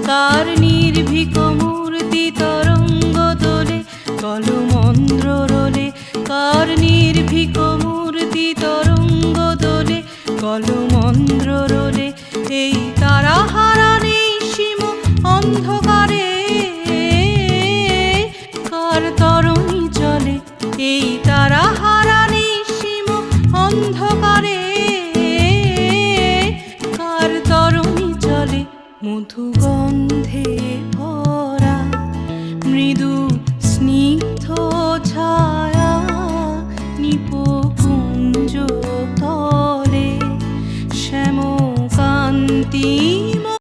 কার নির্ভীক মূর্তি তরঙ্গ দোলে কলমন্দ্র রোলে, কার নির্ভীক মূর্তি তরঙ্গ দোলে কলমন্দ্র রোলে। এই তারা হারা নেই সীম অন্ধকারে, কার তরণী চলে এই তারা হারা নেই সীম অন্ধকারে, কার তরণী চলে মধুগন্ধে